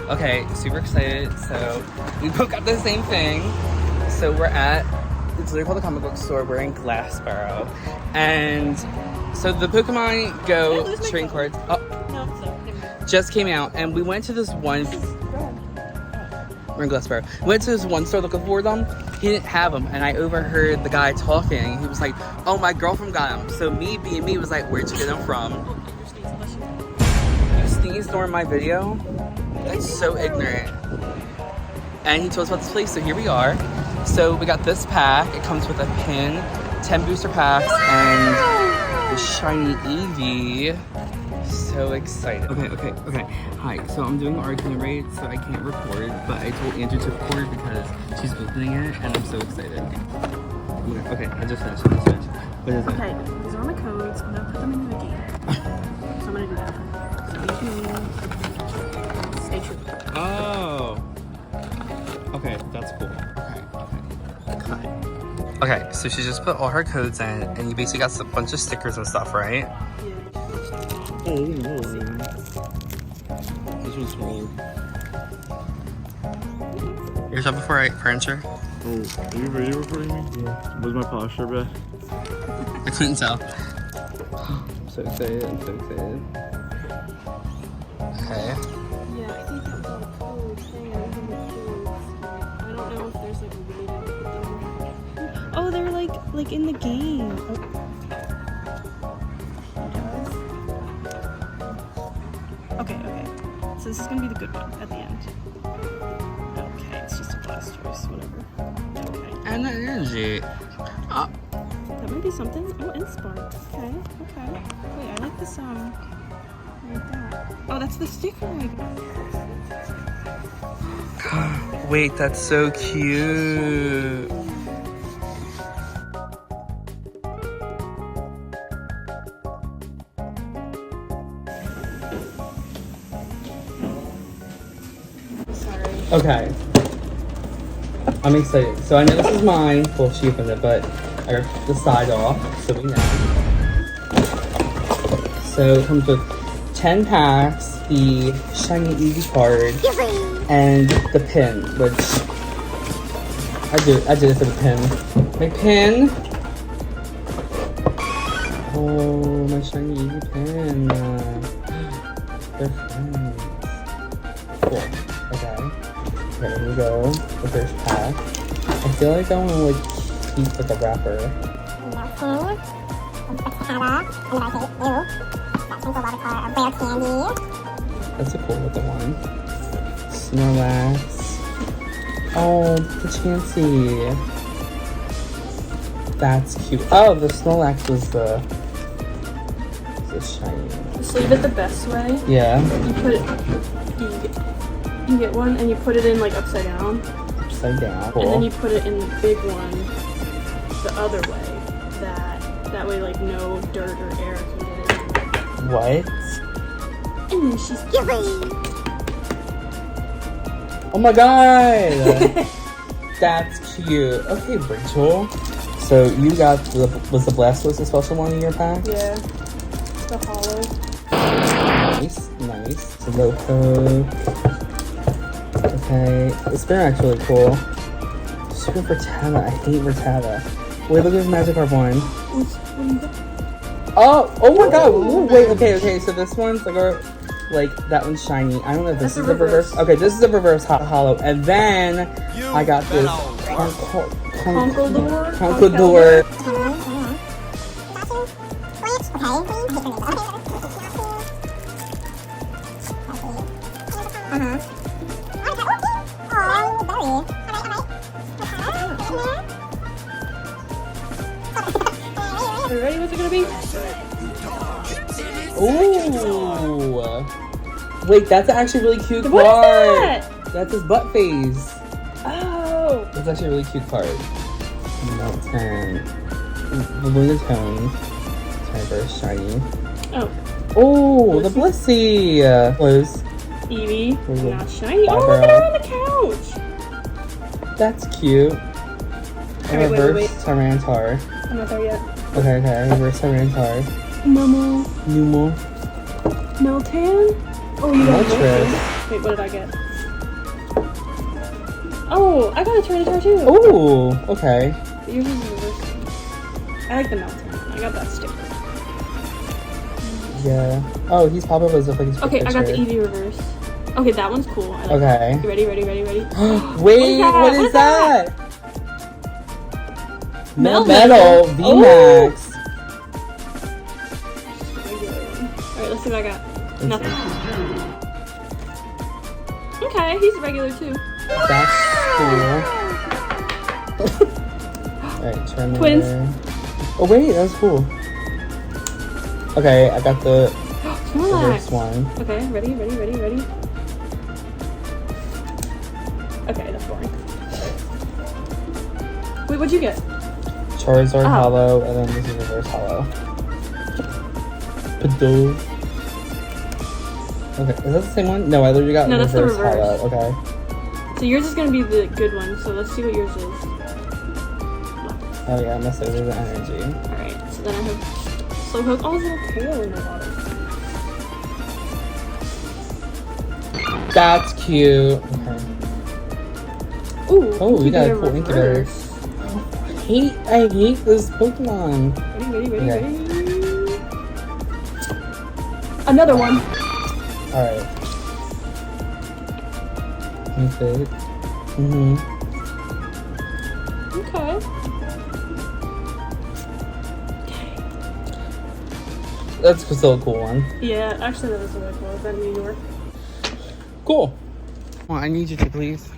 Okay, super excited. So we both got the same thing. So we're at, it's literally called the comic book store. We're in Glassboro. And so the Pokemon Go trading cards just came out. And we went to this one, we're in Glassboro. We went to this one store looking for them. He didn't have them. And I overheard the guy talking. He was like, oh, my girlfriend got them. So me being me was like, where'd you get them from? You sneezed during my video? That's so ignorant. And he told us about this place, so here we are. So we got this pack. It comes with a pin, 10 booster packs, and the shiny Eevee. So excited. Okay. Hi, so I'm doing the itinerary, so I can't record, but I told Andrew to record because she's opening it, and I'm so excited. Okay, I just finished. What is it? Okay, these are all my codes. I'm gonna put them into the game. So I'm gonna do that. So stay true. Oh. Okay, that's cool. Okay, so she just put all her codes in, and you basically got a bunch of stickers and stuff, right? Yeah. Oh no. This one's smaller. You're talking for right furniture? Oh, are you really recording me? Yeah. Was my posture bad? I couldn't tell. I'm so excited. Okay. Yeah, I think that was all the codes. I don't know if there's like a way to put them. Oh, they're like in the game. Okay. So this is gonna be the good one at the end. Okay, it's just a Blastoise, whatever. Okay. And the energy. That might be something. Oh, Inspark. Okay. Wait, I like this like that. Oh, that's the sticker I got. Wait, that's so cute. Sorry. Okay. I'm excited. So I know this is mine. Well, she opened it, but I got the side off, so we know. So it comes with 10 packs, the shiny Eevee card, and the pin, which I did it for the pin. My pin. Oh, my shiny Eevee pin. They're friends. Cool. Okay, here we go. The first pack. I feel like I want to keep like a wrapper. That's a cool looking one. Snorlax. Oh, the Chansey. That's cute. Oh, the Snorlax was the shiny. Just leave it the best way. Yeah. You put it. You get one and you put it in like upside down. Upside down. Cool. And then you put it in the big one the other way. That way like no dirt or air can get in. What? And then she's giving. Oh my god! That's cute. Okay, Rachel. So you got was the Blastoise a special one in your pack? Yeah. The hollow. Nice. The Loco. Okay, this Spirac's really cool. Super Rattata. I hate Rattata. Wait, look at this Magikarp one. Oh my god. Ooh, wait, okay. So this one's like that one's shiny. I don't know if this is the reverse. Okay, this is the reverse hollow. And then I got this Conkeldurr. Are you ready? What's it gonna be? Ooh. Wait, that's actually a really cute card. What is that? That's his butt face. Oh. That's actually a really cute card. Melton. Lunatone. Reverse shiny. Oh, the Blissey. Close. Eevee. Not shiny. Oh, look at her on the couch. That's cute. Wait, Reverse Tyranitar. I'm not there yet. Okay. Reverse Tyranitar. Numo. Meltan. Oh, you got Moltres. Wait, what did I get? Oh, I got a Tyranitar too. Ooh, okay. Yours is the reverse. I like the melting. I got that sticker. Yeah. Oh, he's pop-up as if like he's Okay, I got the Eevee reverse. Okay, that one's cool. I like Okay. that. You ready? Wait, what is that? Metal. VMAX. Alright, let's see what I got. Nothing. Okay, he's regular too. That's cool. Alright, turn Twins. Oh wait, that's cool. Okay, I got the Snorlax. reverse one. Okay, ready? Okay, that's boring. Wait, what'd you get? Charizard Oh. hollow, and then this is reverse hollow. Pidove. Okay, is that the same one? No, I literally got No, that's the reverse reverse. hollow. Okay. So yours is gonna be the good one, so let's see what yours is. Oh yeah, I messed over the energy. Alright, so then I have Slowpoke. Oh, his little tail in the water. That's cute. Okay. Ooh, Oh, we got a incubator cool incubator. reverse. I hate this Pokemon. Ready? Okay. Another one. Alright. Perfect. Okay. That's still a cool one. Yeah, actually that was really cool. Is that New York? Cool. Well, I need you to please.